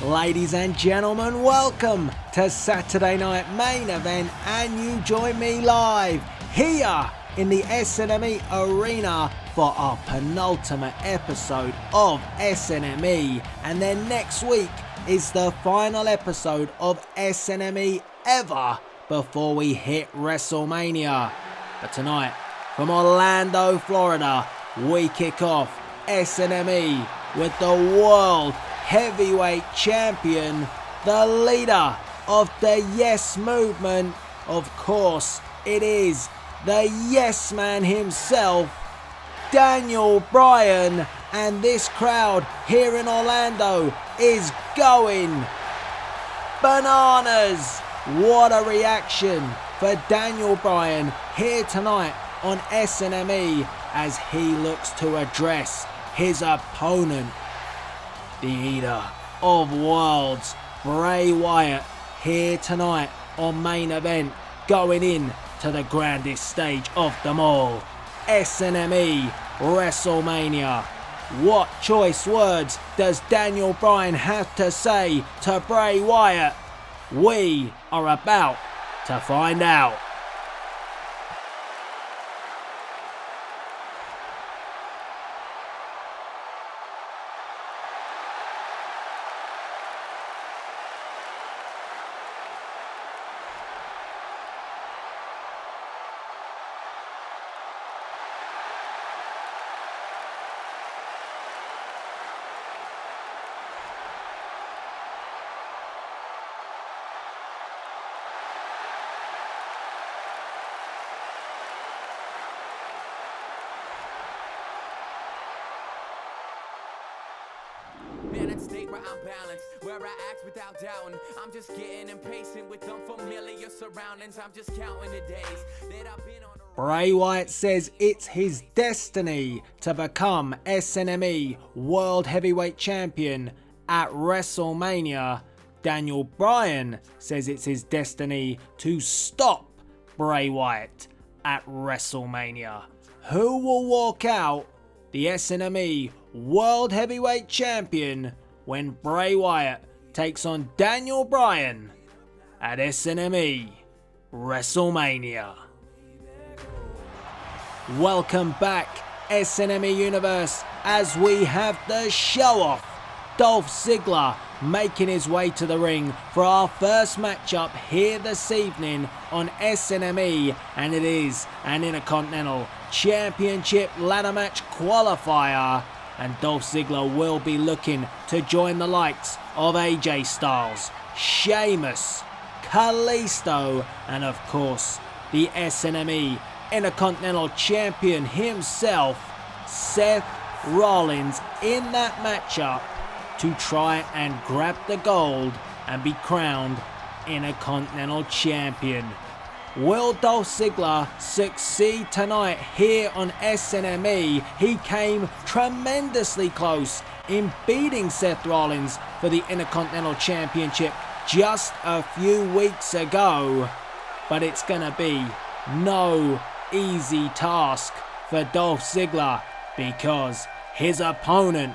Ladies and gentlemen, welcome to Saturday Night Main Event, and you join me live here in the SNME Arena for our penultimate episode of SNME, and then next week is the final episode of SNME ever before we hit WrestleMania. But tonight, from Orlando, Florida, we kick off SNME with the World Heavyweight Champion, the leader of the Yes Movement. Of course, it is the Yes Man himself, Daniel Bryan, and this crowd here in Orlando is going bananas. What a reaction for Daniel Bryan here tonight on SNME as he looks to address his opponent, the Eater of Worlds, Bray Wyatt, here tonight on Main Event, going in to the grandest stage of them all, SNME Wrestlemania. What choice words does Daniel Bryan have to say to Bray Wyatt? We are about to find out. Where I'm balanced, where I act without doubting. I'm just getting impatient with unfamiliar surroundings. I'm just counting the days that I've been on. Bray Wyatt says it's his destiny to become SNME World Heavyweight Champion at WrestleMania. Daniel Bryan says it's his destiny to stop Bray Wyatt at WrestleMania. Who will walk out the SNME World Heavyweight Champion when Bray Wyatt takes on Daniel Bryan at SNME WrestleMania? Welcome back, SNME Universe, as we have the show off. Dolph Ziggler making his way to the ring for our first matchup here this evening on SNME, and it is an Intercontinental Championship ladder match qualifier. And Dolph Ziggler will be looking to join the likes of AJ Styles, Sheamus, Kalisto, and of course the SNME Intercontinental Champion himself, Seth Rollins, in that matchup to try and grab the gold and be crowned Intercontinental Champion. Will Dolph Ziggler succeed tonight here on SNME? He came tremendously close in beating Seth Rollins for the Intercontinental Championship just a few weeks ago. But it's gonna be no easy task for Dolph Ziggler, because his opponent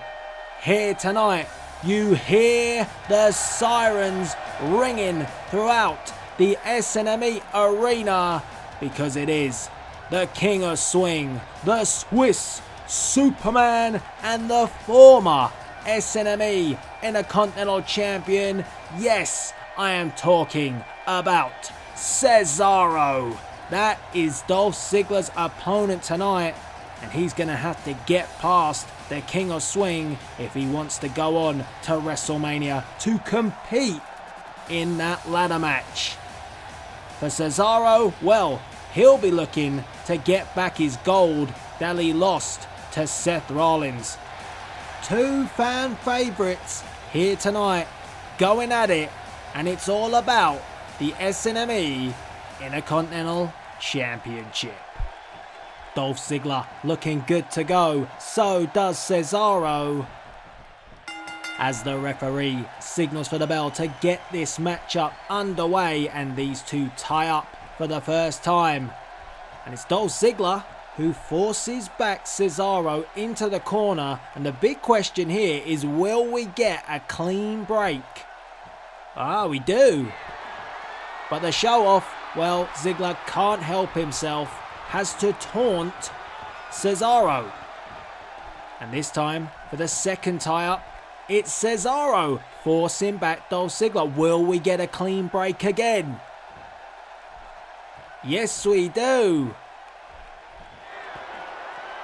here tonight, you hear the sirens ringing throughout the SNME Arena, because it is the King of Swing, the Swiss Superman, and the former SNME Intercontinental Champion. Yes, I am talking about Cesaro. That is Dolph Ziggler's opponent tonight, and he's going to have to get past the King of Swing if he wants to go on to WrestleMania to compete in that ladder match. For Cesaro, well, he'll be looking to get back his gold that he lost to Seth Rollins. Two fan favourites here tonight going at it, and it's all about the SNME Intercontinental Championship. Dolph Ziggler looking good to go, so does Cesaro, as the referee signals for the bell to get this matchup underway, and these two tie up for the first time. And it's Dolph Ziggler who forces back Cesaro into the corner, and the big question here is, will we get a clean break? Ah, we do. But the show off, well, Ziggler can't help himself, has to taunt Cesaro. And this time, for the second tie-up, it's Cesaro forcing back Dolph Ziggler. Will we get a clean break again? Yes, we do.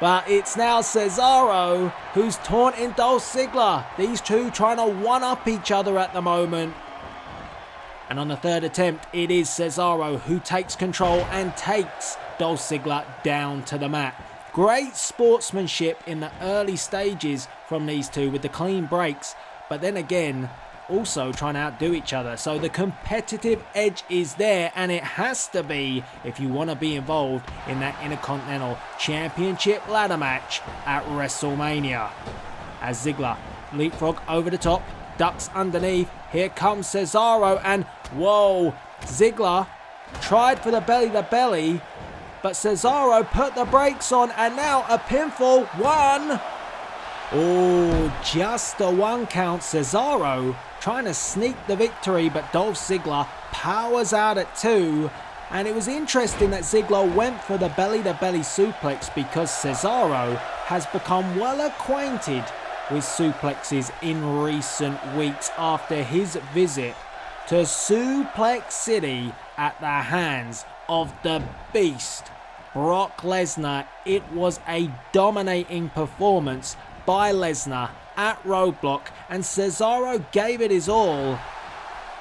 But it's now Cesaro who's taunting Dolph Ziggler. These two trying to one-up each other at the moment. And on the third attempt, it is Cesaro who takes control and takes Dolph Ziggler down to the mat. Great sportsmanship in the early stages from these two with the clean breaks. But then again, also trying to outdo each other. So the competitive edge is there, and it has to be if you want to be involved in that Intercontinental Championship ladder match at WrestleMania. As Ziggler leapfrog over the top, ducks underneath. Here comes Cesaro, and whoa, Ziggler tried for the belly-to-belly, but Cesaro put the brakes on, and now a pinfall. One. Oh, just a one count. Cesaro trying to sneak the victory, but Dolph Ziggler powers out at two. And it was interesting that Ziggler went for the belly-to-belly suplex because Cesaro has become well acquainted with suplexes in recent weeks after his visit to Suplex City at the hands of the Beast, Brock Lesnar. It was a dominating performance by Lesnar at Roadblock, and Cesaro gave it his all,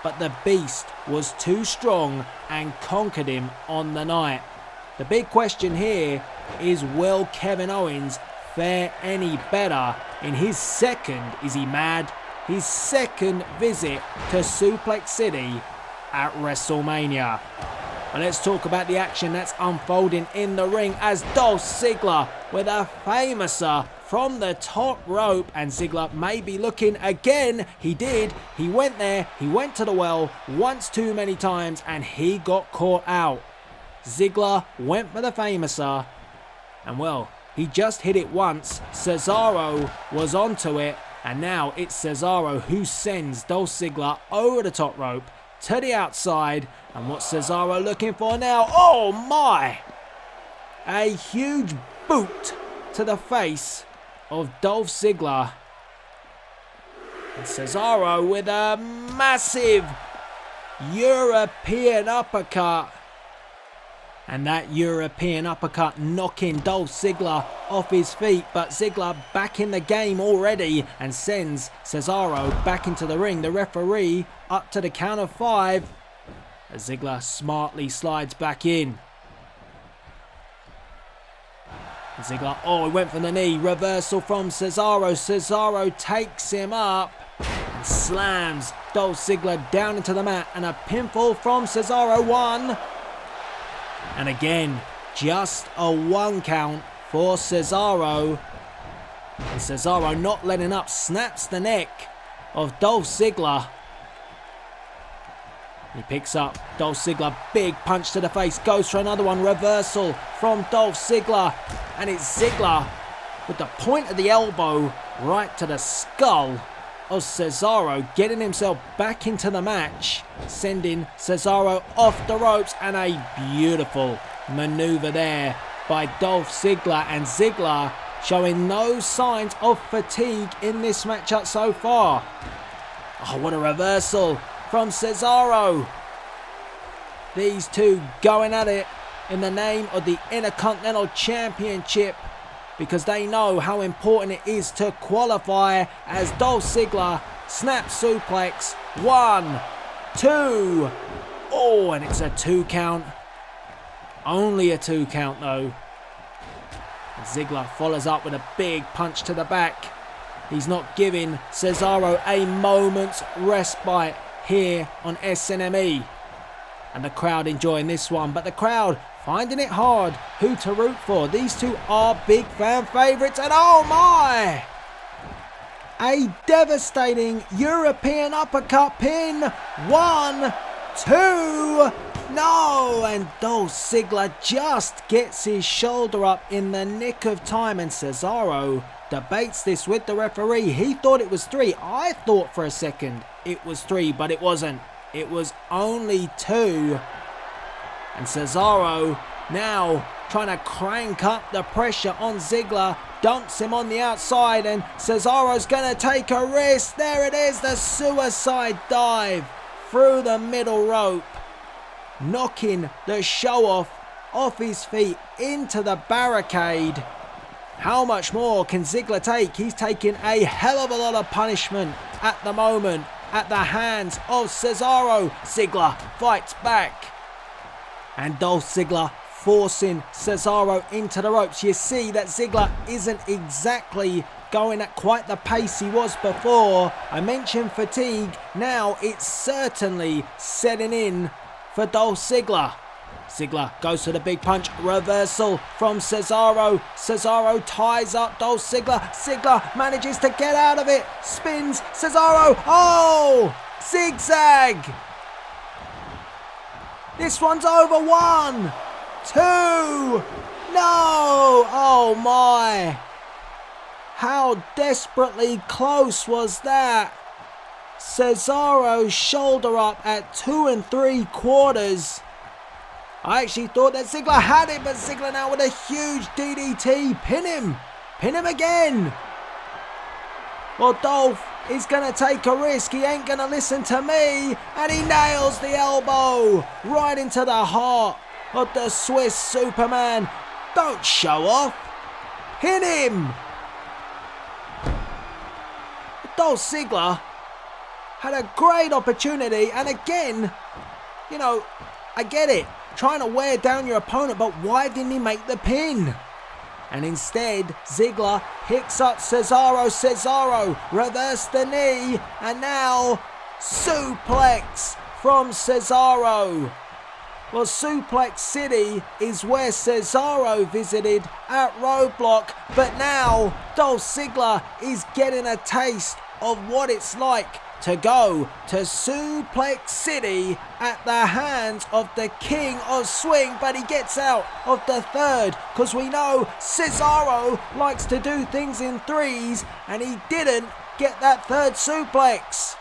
but the Beast was too strong and conquered him on the night. The big question here is, will Kevin Owens fare any better in his second, is he mad? His second visit to Suplex City at WrestleMania. And let's talk about the action that's unfolding in the ring as Dolph Ziggler with a famouser from the top rope, and Ziggler may be looking again. He did. He went there. He went to the well once too many times, and he got caught out. Ziggler went for the famouser, and well, he just hit it once. Cesaro was onto it, and now it's Cesaro who sends Dolph Ziggler over the top rope to the outside. And what's Cesaro looking for now? Oh my! A huge boot to the face of Dolph Ziggler. And Cesaro with a massive European uppercut. And that European uppercut knocking Dolph Ziggler off his feet. But Ziggler back in the game already and sends Cesaro back into the ring. The referee up to the count of 5. As Ziggler smartly slides back in. And Ziggler, oh, he went for the knee. Reversal from Cesaro. Cesaro takes him up and slams Dolph Ziggler down into the mat. And a pinfall from Cesaro. 1. And again, just a 1 count for Cesaro. And Cesaro not letting up, snaps the neck of Dolph Ziggler. He picks up Dolph Ziggler, big punch to the face, goes for another one, reversal from Dolph Ziggler, and it's Ziggler with the point of the elbow right to the skull of Cesaro, getting himself back into the match, sending Cesaro off the ropes, and a beautiful maneuver there by Dolph Ziggler, and Ziggler showing no signs of fatigue in this matchup so far. Oh, what a reversal from Cesaro. These two going at it in the name of the Intercontinental Championship, because they know how important it is to qualify, as Dolph Ziggler snaps suplex. 1, 2. Oh, and it's a 2 count. Only a 2 count though. And Ziggler follows up with a big punch to the back. He's not giving Cesaro a moment's respite here on SNME. And the crowd enjoying this one, but the crowd finding it hard who to root for. These two are big fan favourites, and oh my! A devastating European uppercut pin. 1, 2, No, and Dolph Ziggler just gets his shoulder up in the nick of time, and Cesaro debates this with the referee. He thought it was 3. I thought for a second it was 3, but it wasn't. It was only 2. And Cesaro now trying to crank up the pressure on Ziggler, dumps him on the outside, and Cesaro's going to take a risk. There it is, the suicide dive through the middle rope, knocking the show off his feet into the barricade. How much more can Ziggler take? He's taking a hell of a lot of punishment at the moment at the hands of Cesaro. Ziggler fights back, and Dolph Ziggler forcing Cesaro into the ropes. You see that Ziggler isn't exactly going at quite the pace he was before. I mentioned fatigue. Now it's certainly setting in for Dolph Ziggler. Ziggler goes to the big punch. Reversal from Cesaro. Cesaro ties up Dolph Ziggler. Ziggler manages to get out of it. Spins Cesaro. Oh! Zigzag! This one's over. 1, 2. No! Oh my! How desperately close was that? Cesaro's shoulder up at 2 3/4. I actually thought that Ziggler had it, but Ziggler now with a huge DDT. Pin him! Pin him again! Well, Dolph is going to take a risk. He ain't going to listen to me. And he nails the elbow right into the heart of the Swiss Superman. Don't show off. Hit him! Dolph Ziggler had a great opportunity. And again, you know, I get it. Trying to wear down your opponent, but why didn't he make the pin? And instead, Ziggler picks up Cesaro. Cesaro reverse the knee, and now suplex from Cesaro. Well, Suplex City is where Cesaro visited at Roadblock, but now Dolph Ziggler is getting a taste of what it's like to go to Suplex City at the hands of the King of Swing, but he gets out of the third because we know Cesaro likes to do things in 3s, and he didn't get that third suplex.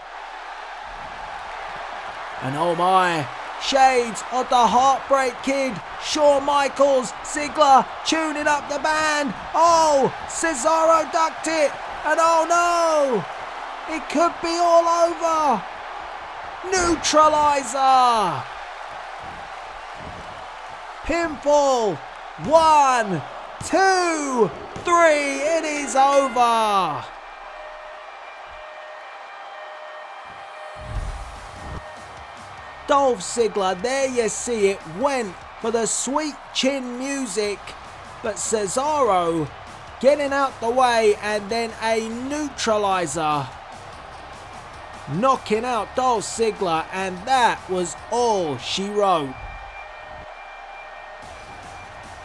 And oh my, shades of the Heartbreak Kid, Shawn Michaels, Ziggler tuning up the band. Oh, Cesaro ducked it, and oh no! It could be all over. Neutralizer. Pinfall. 1, 2, 3. It is over. Dolph Ziggler, there you see it, went for the sweet chin music, but Cesaro getting out the way, and then a neutralizer, knocking out Dolph Ziggler, and that was all she wrote.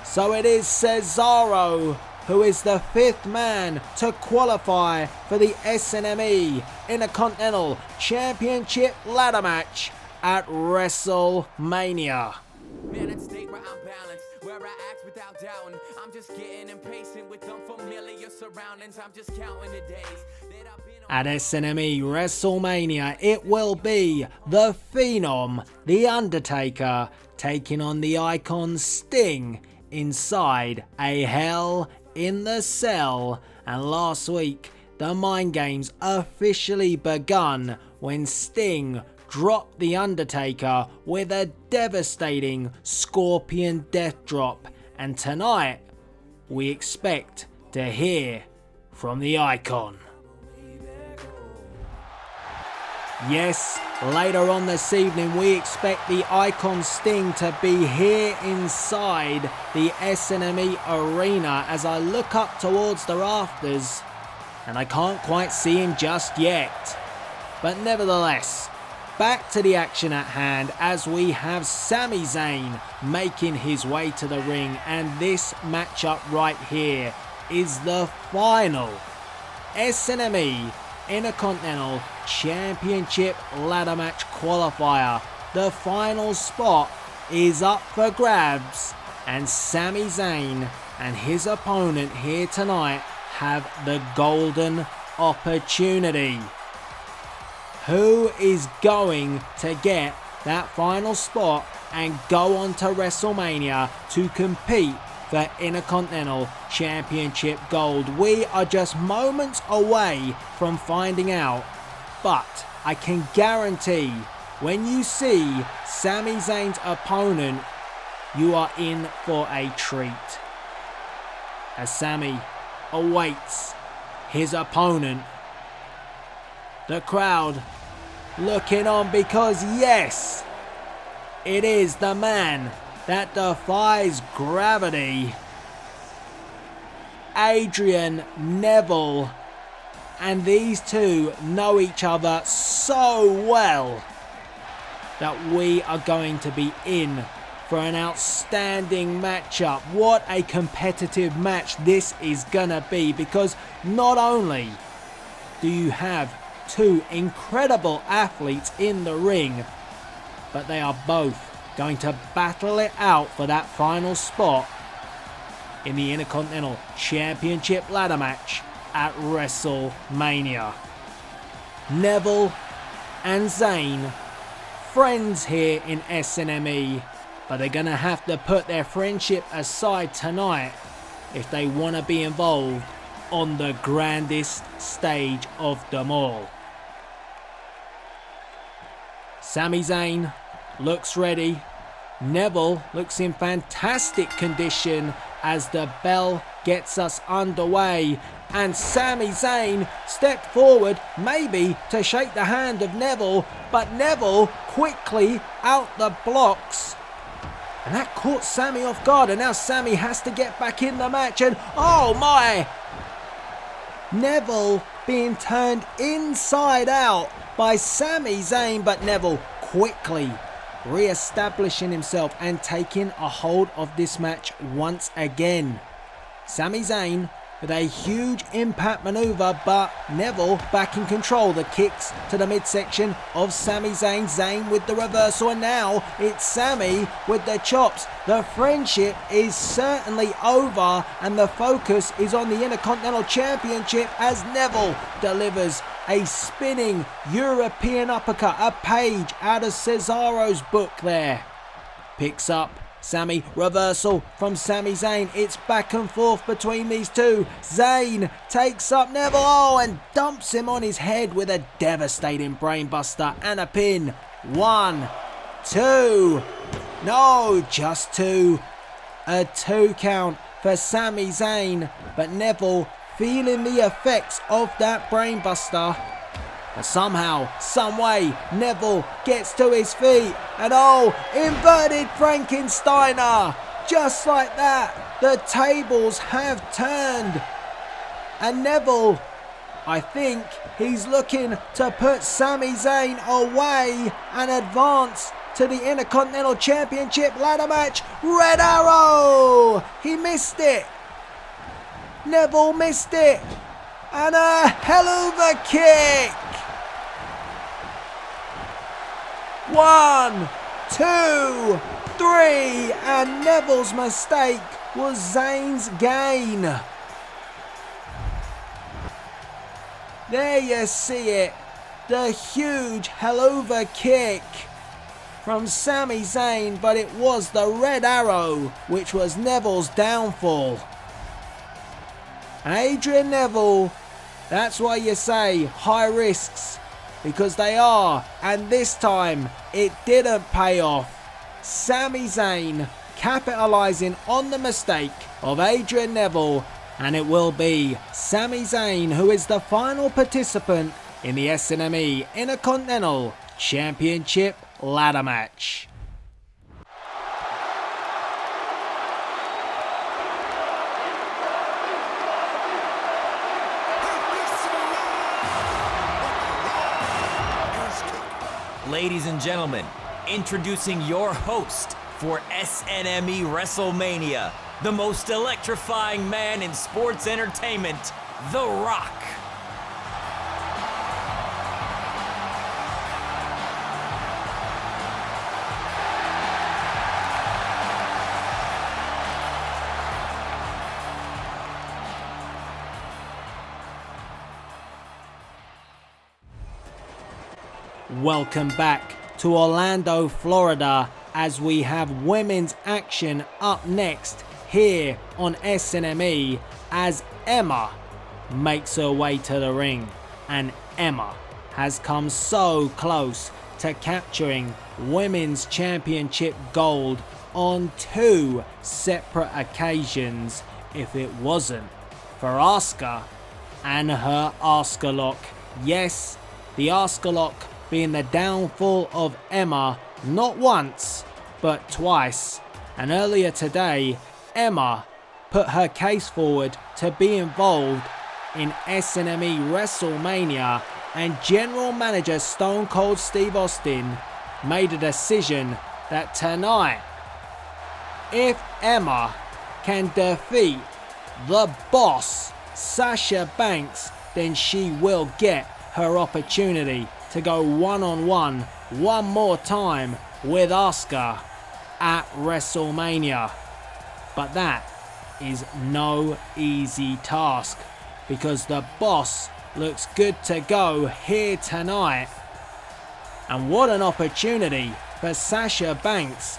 So it is Cesaro who is the 5th man to qualify for the SNME Intercontinental Championship ladder match at WrestleMania. Man, I'd stay where I'm balanced, where I act without doubting. I'm just getting impatient with unfamiliar surroundings. I'm just counting the days that I've been on. At SNME Wrestlemania, it will be the Phenom, The Undertaker, taking on the Icon Sting inside a Hell in the Cell. And last week, the Mind Games officially begun when Sting dropped The Undertaker with a devastating Scorpion Death Drop. And tonight, we expect to hear from the Icon. Yes, later on this evening, we expect the Icon Sting to be here inside the SNME Arena as I look up towards the rafters, and I can't quite see him just yet. But nevertheless, back to the action at hand as we have Sami Zayn making his way to the ring, and this matchup right here is the final SNME Intercontinental Championship ladder match qualifier. The final spot is up for grabs, and Sami Zayn and his opponent here tonight have the golden opportunity. Who is going to get that final spot and go on to WrestleMania to compete for Intercontinental Championship Gold? We are just moments away from finding out, but I can guarantee when you see Sami Zayn's opponent, you are in for a treat. As Sami awaits his opponent, the crowd looking on because yes, it is the man that defies gravity, Adrian Neville, and these two know each other so well that we are going to be in for an outstanding matchup. What a competitive match this is gonna be, because not only do you have two incredible athletes in the ring, but they are both going to battle it out for that final spot in the Intercontinental Championship ladder match at WrestleMania. Neville and Zayn, friends here in SNME, but they're going to have to put their friendship aside tonight if they want to be involved on the grandest stage of them all. Sami Zayn looks ready. Neville looks in fantastic condition as the bell gets us underway, and Sami Zayn stepped forward maybe to shake the hand of Neville, but Neville quickly out the blocks, and that caught Sami off guard, and now Sami has to get back in the match, and oh my! Neville being turned inside out by Sami Zayn, but Neville quickly re-establishing himself and taking a hold of this match once again. Sami Zayn with a huge impact maneuver, but Neville back in control. The kicks to the midsection of Sami Zayn. Zayn with the reversal, and now it's Sami with the chops. The friendship is certainly over, and the focus is on the Intercontinental Championship as Neville delivers a spinning European uppercut, a page out of Cesaro's book there. Picks up Sami, reversal from Sami Zayn. It's back and forth between these two. Zayn takes up Neville and dumps him on his head with a devastating brainbuster and a pin. 1, 2, no, just 2. A 2 count for Sami Zayn, but Neville feeling the effects of that brainbuster. But somehow, someway, Neville gets to his feet, and oh, inverted Frankensteiner! Just like that, the tables have turned. And Neville, I think he's looking to put Sami Zayn away and advance to the Intercontinental Championship ladder match. Red arrow! He missed it. Neville missed it. And a hell of a kick. 1, 2, 3, and Neville's mistake was Zayn's gain. There you see it, the huge helluva kick from Sami Zayn, but it was the red arrow which was Neville's downfall. Adrian Neville, that's why you say high risks, because they are, and this time it didn't pay off. Sami Zayn capitalizing on the mistake of Adrian Neville, and it will be Sami Zayn who is the final participant in the SNME Intercontinental Championship ladder match. Ladies and gentlemen, introducing your host for SNME Wrestlemania, the most electrifying man in sports entertainment, The Rock. Welcome back to Orlando, Florida, as we have women's action up next here on SNME as Emma makes her way to the ring. And Emma has come so close to capturing Women's Championship gold on 2 separate occasions if it wasn't for Asuka and her Asuka lock. Yes, the Asuka lock being the downfall of Emma not once but twice. And earlier today, Emma put her case forward to be involved in SNME Wrestlemania, and General Manager Stone Cold Steve Austin made a decision that tonight, if Emma can defeat the boss Sasha Banks, then she will get her opportunity to go one-on-one one more time with Asuka at WrestleMania. But that is no easy task, because the boss looks good to go here tonight. And what an opportunity for Sasha Banks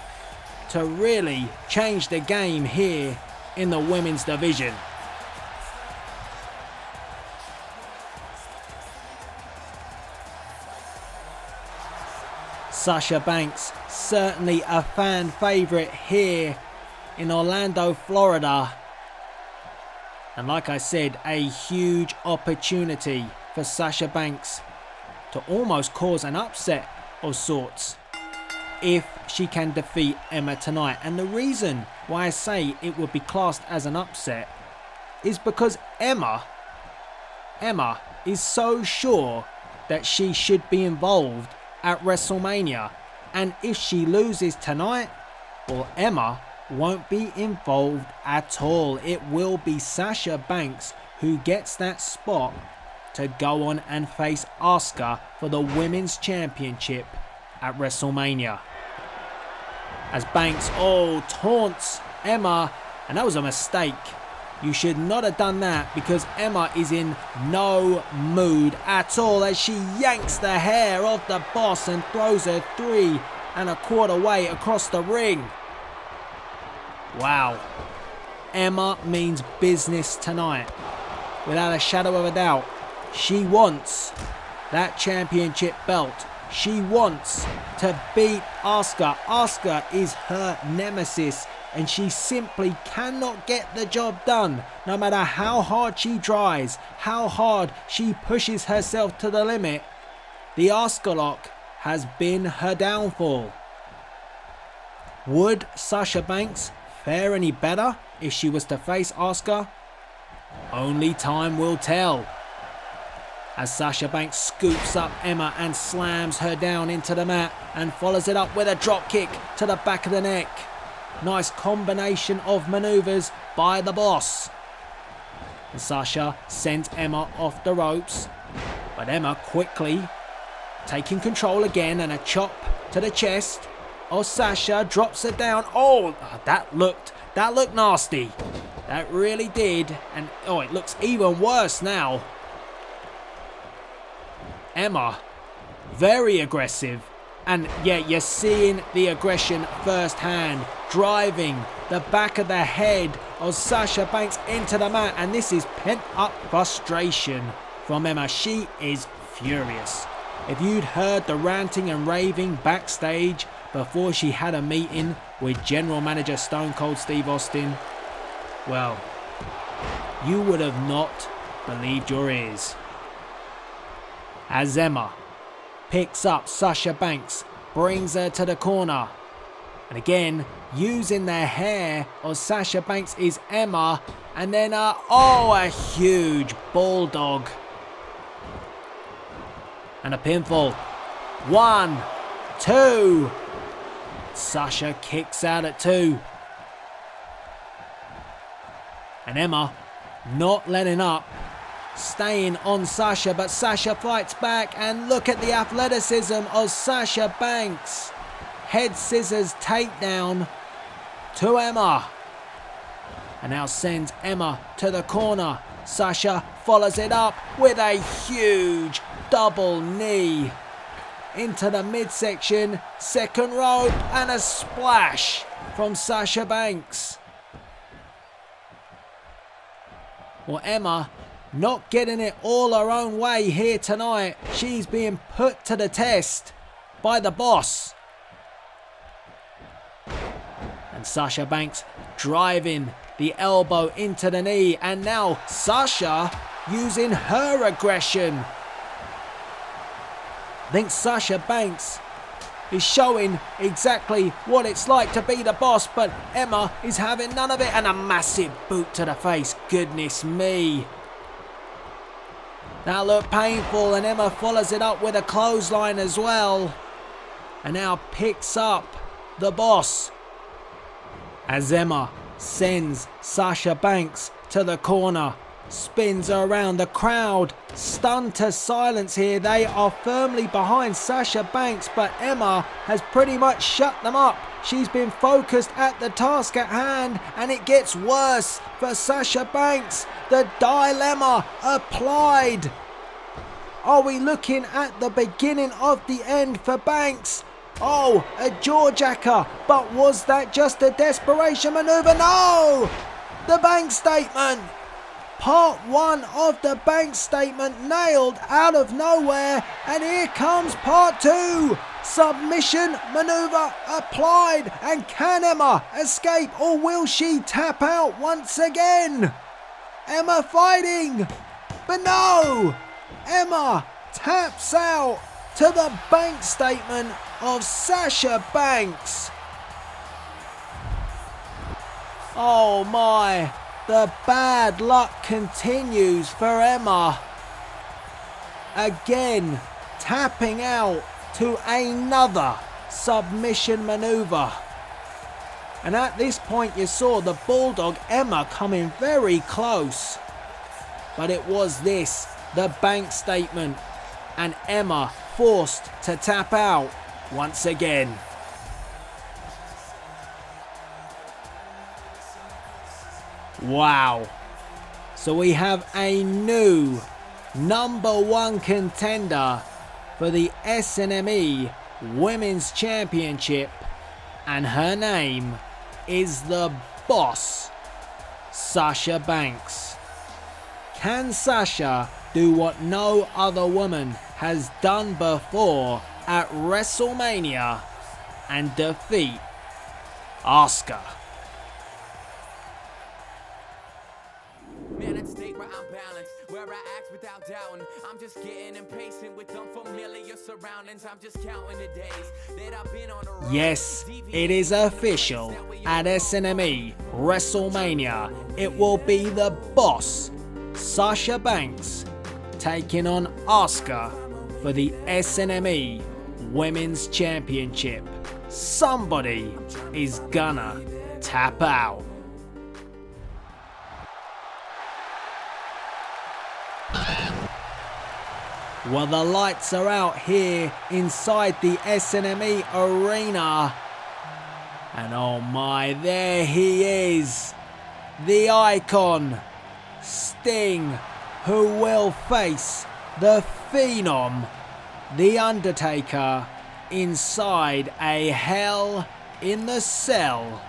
to really change the game here in the women's division. Sasha Banks, certainly a fan favourite here in Orlando, Florida. And like I said, a huge opportunity for Sasha Banks to almost cause an upset of sorts if she can defeat Emma tonight. And the reason why I say it would be classed as an upset is because Emma is so sure that she should be involved at WrestleMania, and if she loses tonight, well, Emma won't be involved at all. It will be Sasha Banks who gets that spot to go on and face Asuka for the Women's Championship at WrestleMania. As Banks taunts Emma, and that was a mistake. You should not have done that, because Emma is in no mood at all as she yanks the hair of the boss and throws her 3 1/4 way across the ring. Wow. Emma means business tonight. Without a shadow of a doubt. She wants that championship belt. She wants to beat Asuka. Asuka is her nemesis, and she simply cannot get the job done, no matter how hard she tries, how hard she pushes herself to the limit. The Asuka lock has been her downfall. Would Sasha Banks fare any better if she was to face Asuka? Only time will tell. As Sasha Banks scoops up Emma and slams her down into the mat and follows it up with a drop kick to the back of the neck. Nice combination of maneuvers by the boss. And Sasha sends Emma off the ropes, but Emma quickly taking control again, and a chop to the chest of Sasha drops her down. That looked nasty. That really did. And it looks even worse now. Emma, very aggressive. And yeah, you're seeing the aggression firsthand, driving the back of the head of Sasha Banks into the mat. And this is pent up frustration from Emma. She is furious. If you'd heard the ranting and raving backstage before she had a meeting with General Manager Stone Cold Steve Austin, well, you would have not believed your ears. As Emma picks up Sasha Banks, brings her to the corner. And again, using the hair of Sasha Banks is Emma. And then a huge bulldog. And a pinfall. 1, 2. Sasha kicks out at 2. And Emma not letting up, staying on Sasha, but Sasha fights back, and look at the athleticism of Sasha Banks. Head scissors takedown to Emma. And now sends Emma to the corner. Sasha follows it up with a huge double knee. into the midsection, second rope, and a splash from Sasha Banks. Well, Emma not getting it all her own way here tonight. She's being put to the test by the boss. And Sasha Banks driving the elbow into the knee, and now Sasha using her aggression. I think Sasha Banks is showing exactly what it's like to be the boss, but Emma is having none of it, and a massive boot to the face. Goodness me. That looked painful, and Emma follows it up with a clothesline as well. And now picks up the boss as Emma sends Sasha Banks to the corner. Spins her around. The crowd stunned to silence here. They are firmly behind Sasha Banks, but Emma has pretty much shut them up. She's been focused at the task at hand, and it gets worse for Sasha Banks. The dilemma applied. Are we looking at the beginning of the end for Banks? Oh, a jawjacker, but was that just a desperation maneuver? No! The Banks statement. Part 1 of the Banks statement nailed out of nowhere, and here comes part 2. Submission maneuver applied, and can Emma escape, or will she tap out once again? Emma fighting, but no! Emma taps out to the Banks statement of Sasha Banks. Oh my, the bad luck continues for Emma. Again, tapping out to another submission maneuver. And at this point you saw the Bulldog Emma coming very close. But it was this, the Banks statement, and Emma forced to tap out once again. Wow. So we have a new #1 contender for the SNME Women's Championship, and her name is the Boss, Sasha Banks. Can Sasha do what no other woman has done before at WrestleMania and defeat Asuka? Man, at state where I'm balanced, where I act without doubting. I'm just getting impatient with unfamiliar surroundings. I'm just counting the days that I've been on the road. Yes, it is official. At SNME WrestleMania, it will be the Boss, Sasha Banks, taking on Asuka for the SNME Women's Championship. Somebody is gonna tap out. Well, the lights are out here inside the SNME arena. And oh my, there he is. The icon, Sting, who will face the Phenom, The Undertaker, inside a Hell in the Cell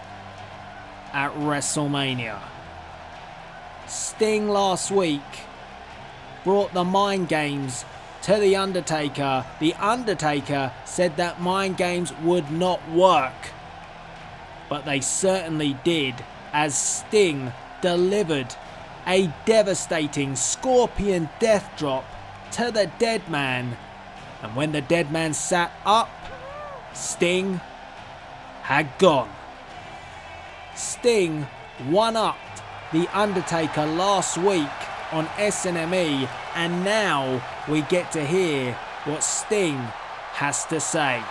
at WrestleMania. Sting last week brought the mind games to The Undertaker. The Undertaker said that mind games would not work, but they certainly did, as Sting delivered a devastating scorpion death drop to the dead man. And when the dead man sat up, Sting had gone. Sting one-upped The Undertaker last week on SNME, and now we get to hear what Sting has to say.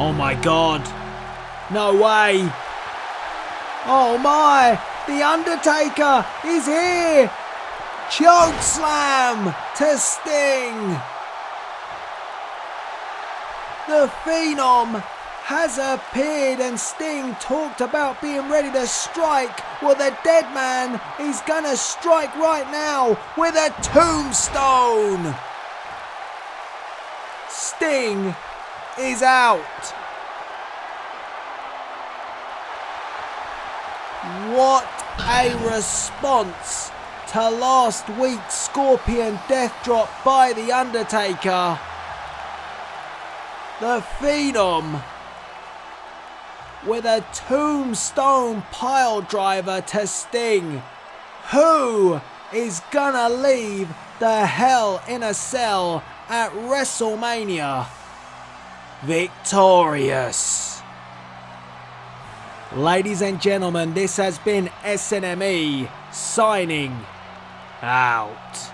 Oh my God. No way. Oh my. The Undertaker is here. Choke slam to Sting. The Phenom has appeared, and Sting talked about being ready to strike. Well, the dead man is gonna strike right now with a tombstone. Sting is out. What a response to last week's Scorpion Death Drop by The Undertaker. The Phenom with a tombstone pile driver to Sting. Who is gonna leave the Hell in a Cell at WrestleMania victorious? Ladies and gentlemen, this has been SNME signing out.